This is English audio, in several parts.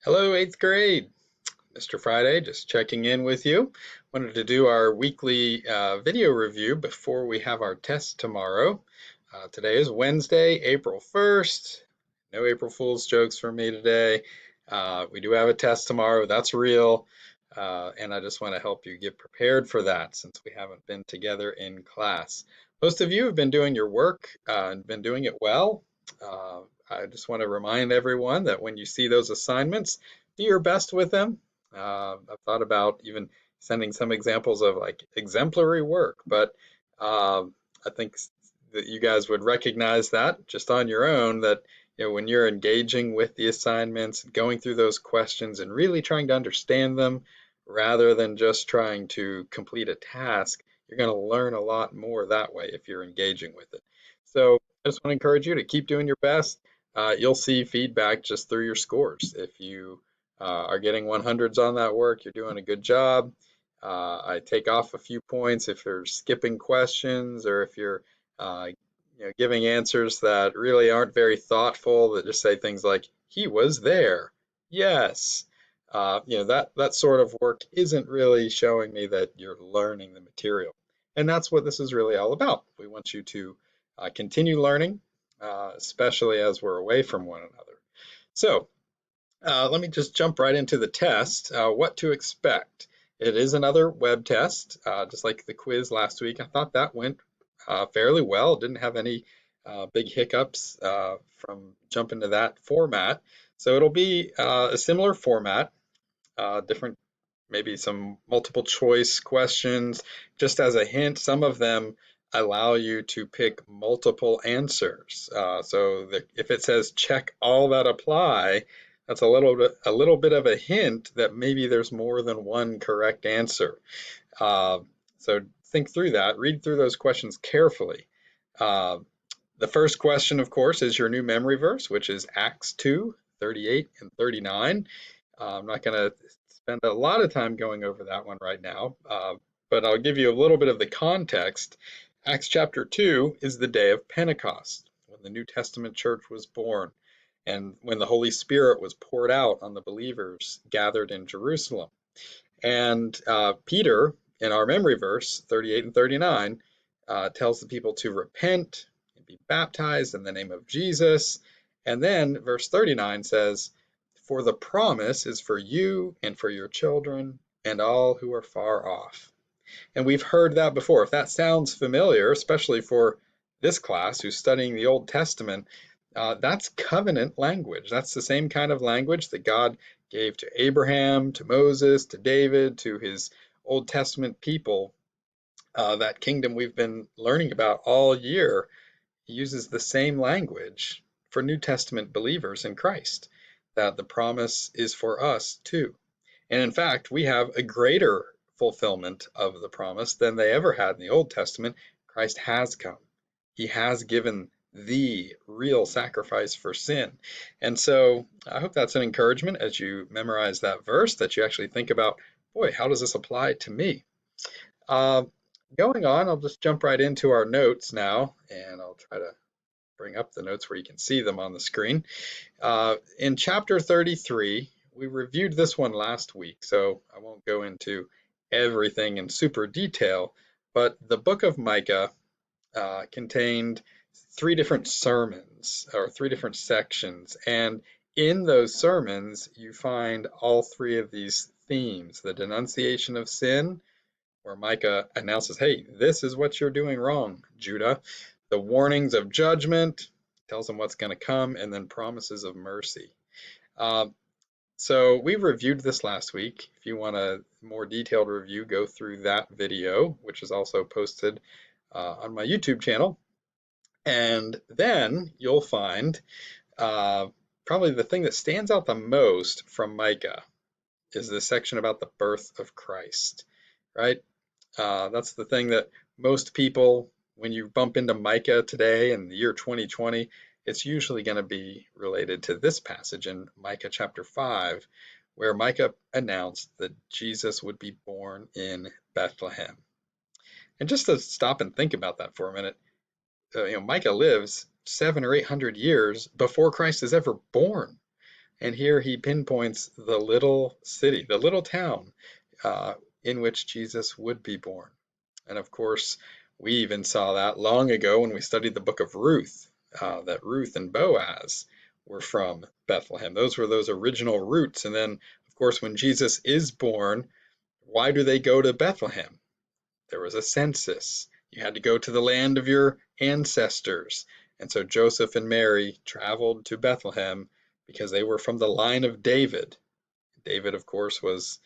Hello, eighth grade. Mr. Friday, just checking in with you. Wanted to do our weekly video review before we have our test tomorrow. Today is Wednesday, April 1st. No April Fool's jokes from me today. We do have a test tomorrow, that's real. And I just want to help you get prepared for that since we haven't been together in class. Most of you have been doing your work and been doing it well. I just want to remind everyone that when you see those assignments, do your best with them. I've thought about even sending some examples of like exemplary work, but I think that you guys would recognize that just on your own that when you're engaging with the assignments, going through those questions and really trying to understand them rather than just trying to complete a task, you're going to learn a lot more that way if you're engaging with it. So I just want to encourage you to keep doing your best. You'll see feedback just through your scores. If you are getting 100s on that work, you're doing a good job. I take off a few points if you're skipping questions or if you're uh, giving answers that really aren't very thoughtful, that just say things like, he was there. Yes. That sort of work isn't really showing me that you're learning the material. And that's what this is really all about. We want you to continue learning, especially as we're away from one another. So let me just jump right into the test. What to expect? It is another web test, just like the quiz last week. I thought that went fairly well. Didn't have any big hiccups from jumping to that format. So it'll be a similar format, different, maybe some multiple choice questions. Just as a hint, some of them allow you to pick multiple answers. If it says check all that apply, that's a little bit of a hint that maybe there's more than one correct answer. Uh, so think through that, read through those questions carefully. Uh, the first question, of course, is your new memory verse, which is Acts 2:38 and 39. I'm not going to spend a lot of time going over that one right now, but I'll give you a little bit of the context. Acts chapter 2 is the day of Pentecost, when the New Testament church was born, and when the Holy Spirit was poured out on the believers gathered in Jerusalem. And Peter, in our memory verse, 38 and 39, tells the people to repent and be baptized in the name of Jesus. And then verse 39 says, for the promise is for you and for your children and all who are far off. And we've heard that before. If that sounds familiar, especially for this class who's studying the Old Testament, that's covenant language. That's the same kind of language that God gave to Abraham, to Moses, to David, to his Old Testament people. That kingdom we've been learning about all year uses the same language for New Testament believers in Christ, that the promise is for us too. And in fact, we have a greater fulfillment of the promise than they ever had in the Old Testament. Christ has come. He has given the real sacrifice for sin. And so I hope that's an encouragement as you memorize that verse, that you actually think about, boy, how does this apply to me? Uh, Going on, I'll just jump right into our notes now, and I'll try to bring up the notes where you can see them on the screen. In chapter 33, we reviewed this one last week, so I won't go into everything in super detail, but the book of Micah contained three different sermons or three different sections, and in those sermons you find all three of these themes: the denunciation of sin, where Micah announces, hey, this is what you're doing wrong, Judah. The warnings of judgment, tells them what's going to come, and then promises of mercy. So we reviewed this last week. If you want a more detailed review, go through that video, which is also posted on my YouTube channel. And then you'll find probably the thing that stands out the most from Micah is the section about the birth of Christ, right? That's the thing that most people, when you bump into Micah today in the year 2020, it's usually going to be related to this passage in Micah chapter 5, where Micah announced that Jesus would be born in Bethlehem. And just to stop and think about that for a minute, Micah lives 700 or 800 years before Christ is ever born. And here he pinpoints the little city, the little town uh, in which Jesus would be born. And of course, we even saw that long ago when we studied the book of Ruth, that Ruth and Boaz were from Bethlehem. Those were those original roots. And then, of course, when Jesus is born, why do they go to Bethlehem? There was a census. You had to go to the land of your ancestors. And so Joseph and Mary traveled to Bethlehem because they were from the line of David. David, of course, was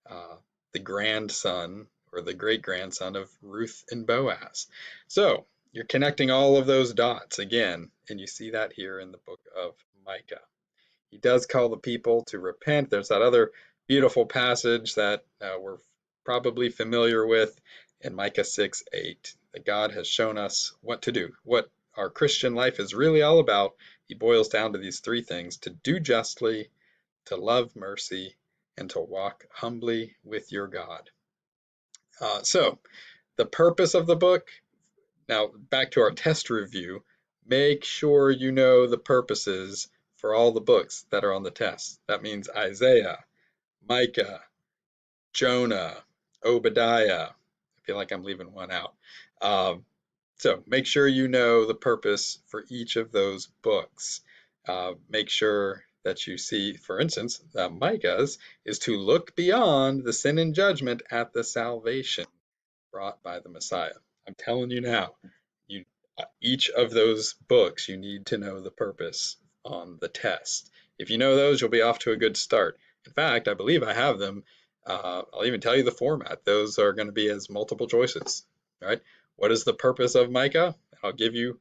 uh, the grandson or the great grandson of Ruth and Boaz. So you're connecting all of those dots again, and you see that here in the book of Micah. He does call the people to repent. There's that other beautiful passage that we're probably familiar with in Micah 6:8, that God has shown us what to do, what our Christian life is really all about. He boils down to these three things: to do justly, to love mercy, and to walk humbly with your God. So the purpose of the book, now back to our test review, make sure you know the purposes for all the books that are on the test. That means Isaiah, Micah, Jonah, Obadiah. I feel like I'm leaving one out. So make sure you know the purpose for each of those books. Make sure that you see, for instance, Micah's is to look beyond the sin and judgment at the salvation brought by the Messiah. I'm telling you now, you each of those books, you need to know the purpose on the test. If you know those, you'll be off to a good start. In fact, I believe I have them. I'll even tell you the format. Those are going to be as multiple choices. All right. What is the purpose of Micah? I'll give you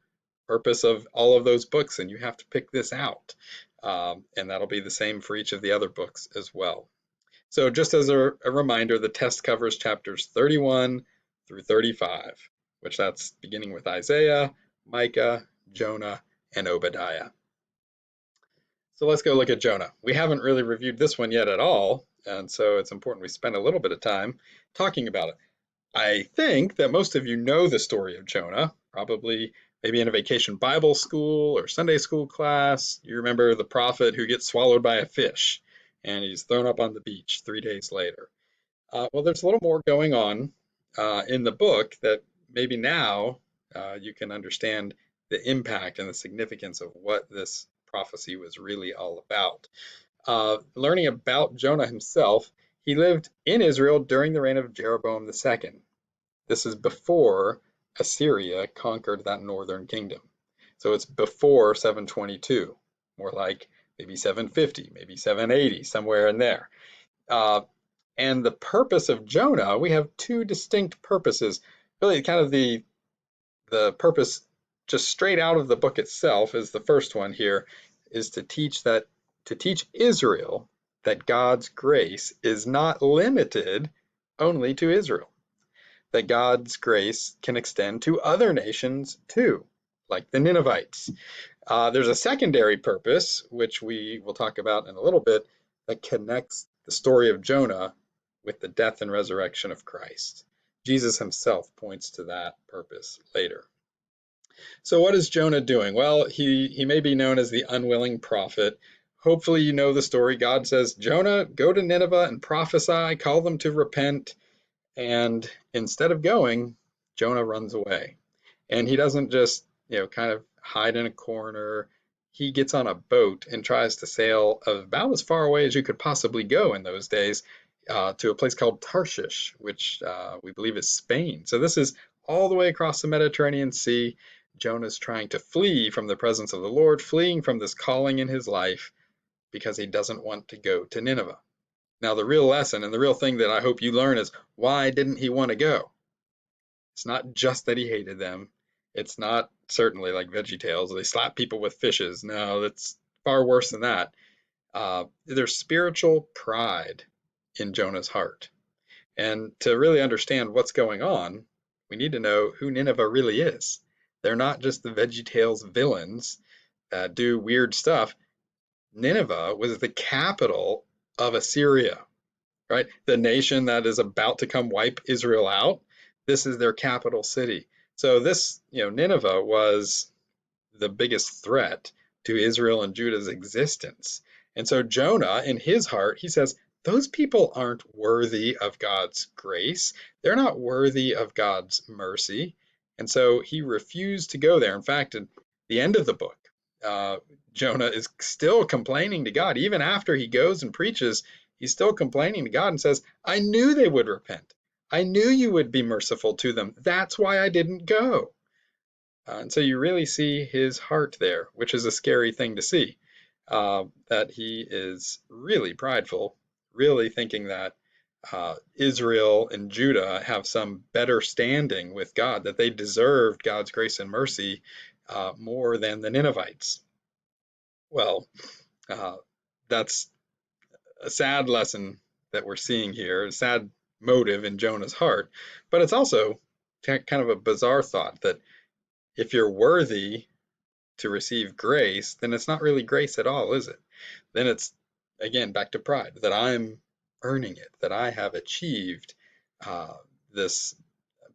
purpose of all of those books, and you have to pick this out. And that'll be the same for each of the other books as well. So just as a reminder, the test covers chapters 31 through 35, which that's beginning with Isaiah, Micah, Jonah, and Obadiah. So let's go look at Jonah. We haven't really reviewed this one yet at all, and so it's important we spend a little bit of time talking about it. I think that most of you know the story of Jonah, probably maybe in a vacation Bible school or Sunday school class. You remember the prophet who gets swallowed by a fish and he's thrown up on the beach 3 days later. Well, there's a little more going on in the book that maybe now you can understand the impact and the significance of what this prophecy was really all about. Learning about Jonah himself, he lived in Israel during the reign of Jeroboam II. This is before Assyria conquered that northern kingdom. So it's before 722, more like maybe 750, maybe 780, somewhere in there. And the purpose of Jonah, we have two distinct purposes. Really, kind of the purpose just straight out of the book itself is the first one here, is to teach Israel that God's grace is not limited only to Israel, that God's grace can extend to other nations too, like the Ninevites. There's a secondary purpose, which we will talk about in a little bit, that connects the story of Jonah with the death and resurrection of Christ. Jesus himself points to that purpose later. So what is Jonah doing? Well, he may be known as the unwilling prophet. Hopefully you know the story. God says, Jonah, go to Nineveh and prophesy, call them to repent. And instead of going, Jonah runs away. And he doesn't just, kind of hide in a corner. He gets on a boat and tries to sail about as far away as you could possibly go in those days to a place called Tarshish, which we believe is Spain. So this is all the way across the Mediterranean Sea. Jonah's trying to flee from the presence of the Lord, fleeing from this calling in his life because he doesn't want to go to Nineveh. Now, the real lesson and the real thing that I hope you learn is, why didn't he want to go? It's not just that he hated them. It's not certainly like VeggieTales. They slap people with fishes. No, that's far worse than that. There's spiritual pride in Jonah's heart. And to really understand what's going on, we need to know who Nineveh really is. They're not just the VeggieTales villains that do weird stuff. Nineveh was the capital of Assyria, right? The nation that is about to come wipe Israel out. This is their capital city. So this, Nineveh was the biggest threat to Israel and Judah's existence. And so Jonah, in his heart, he says, those people aren't worthy of God's grace. They're not worthy of God's mercy. And so he refused to go there. In fact, at the end of the book, uh, Jonah is still complaining to God. Even after he goes and preaches, he's still complaining to God and says, I knew they would repent. I knew you would be merciful to them. That's why I didn't go. And so you really see his heart there, which is a scary thing to see, that he is really prideful, really thinking that Israel and Judah have some better standing with God, that they deserved God's grace and mercy more than the Ninevites. Well, uh, that's a sad lesson that we're seeing here, a sad motive in Jonah's heart, but it's also kind of a bizarre thought that if you're worthy to receive grace, then it's not really grace at all, is it? Then it's, again, back to pride, that I'm earning it, that I have achieved uh, this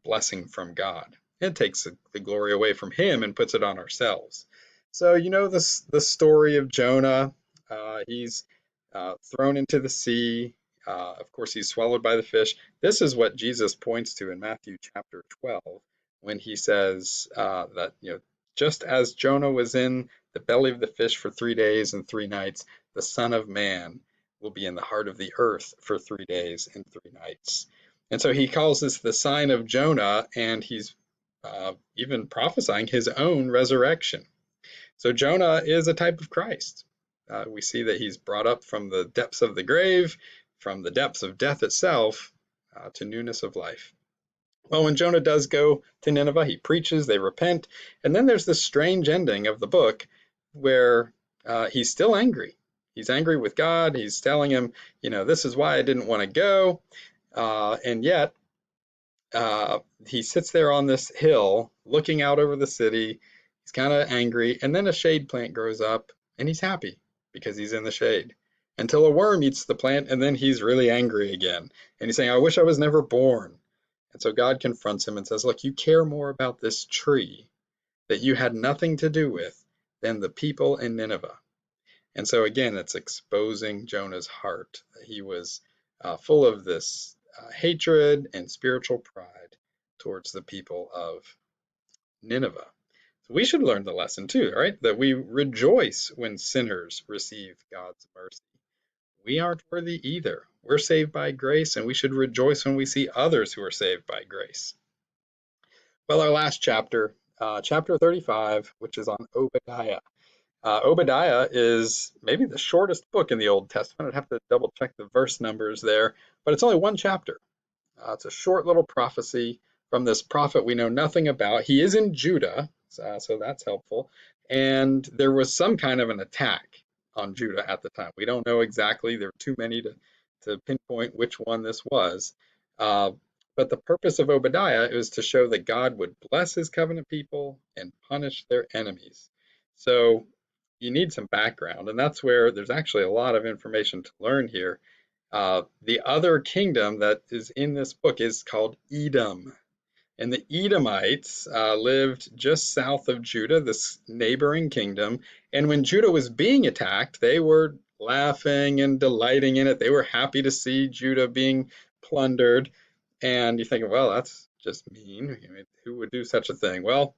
blessing from God. It takes the glory away from Him and puts it on ourselves. So, you know, the story of Jonah. He's thrown into the sea. Of course, he's swallowed by the fish. This is what Jesus points to in Matthew chapter 12 when he says that, you know, just as Jonah was in the belly of the fish for 3 days and 3 nights, the Son of Man will be in the heart of the earth for 3 days and 3 nights. And so he calls this the sign of Jonah, and he's even prophesying his own resurrection. So Jonah is a type of Christ. We see that he's brought up from the depths of the grave, from the depths of death itself, to newness of life. Well, when Jonah does go to Nineveh, he preaches, they repent, and then there's this strange ending of the book where he's still angry. He's angry with God. He's telling him, you know, this is why I didn't want to go. And yet, he sits there on this hill looking out over the city. He's kind of angry. And then a shade plant grows up and he's happy because he's in the shade until a worm eats the plant. And then he's really angry again. And he's saying, I wish I was never born. And so God confronts him and says, look, you care more about this tree that you had nothing to do with than the people in Nineveh. And so again, it's exposing Jonah's heart. He was full of this hatred and spiritual pride towards the people of Nineveh. So we should learn the lesson too, right? That we rejoice when sinners receive God's mercy. We aren't worthy either. We're saved by grace, and we should rejoice when we see others who are saved by grace. Well, our last chapter, chapter 35, which is on Obadiah. Obadiah is maybe the shortest book in the Old Testament. I'd have to double check the verse numbers there, but it's only one chapter. It's a short little prophecy from this prophet we know nothing about. He is in Judah, so that's helpful. And there was some kind of an attack on Judah at the time. We don't know exactly. There are too many to pinpoint which one this was. But the purpose of Obadiah is to show that God would bless his covenant people and punish their enemies. So you need some background, and that's where there's actually a lot of information to learn here. The other kingdom that is in this book is called Edom. And the Edomites lived just south of Judah, this neighboring kingdom. And when Judah was being attacked, they were laughing and delighting in it. They were happy to see Judah being plundered. And you think, well, that's just mean. I mean, who would do such a thing? Well,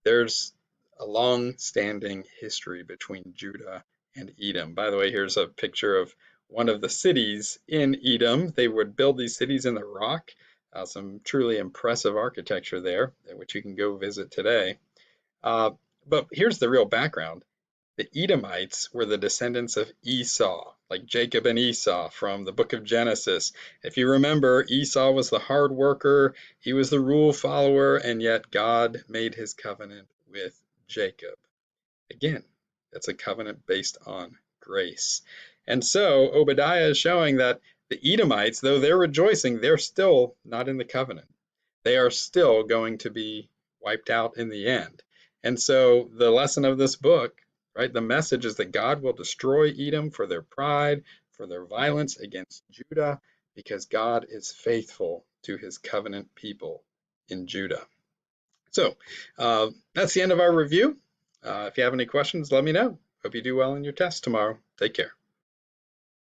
there's a long-standing history between Judah and Edom. By the way, here's a picture of one of the cities in Edom. They would build these cities in the rock. Some truly impressive architecture there, which you can go visit today. But here's the real background. The Edomites were the descendants of Esau, like Jacob and Esau from the book of Genesis. If you remember, Esau was the hard worker, he was the rule follower, and yet God made his covenant with Jacob. Again, that's a covenant based on grace. And so Obadiah is showing that the Edomites, though they're rejoicing, they're still not in the covenant. They are still going to be wiped out in the end. And so the lesson of this book, right, the message is that God will destroy Edom for their pride, for their violence against Judah, because God is faithful to his covenant people in Judah. So that's the end of our review. If you have any questions, let me know. Hope you do well in your test tomorrow. Take care.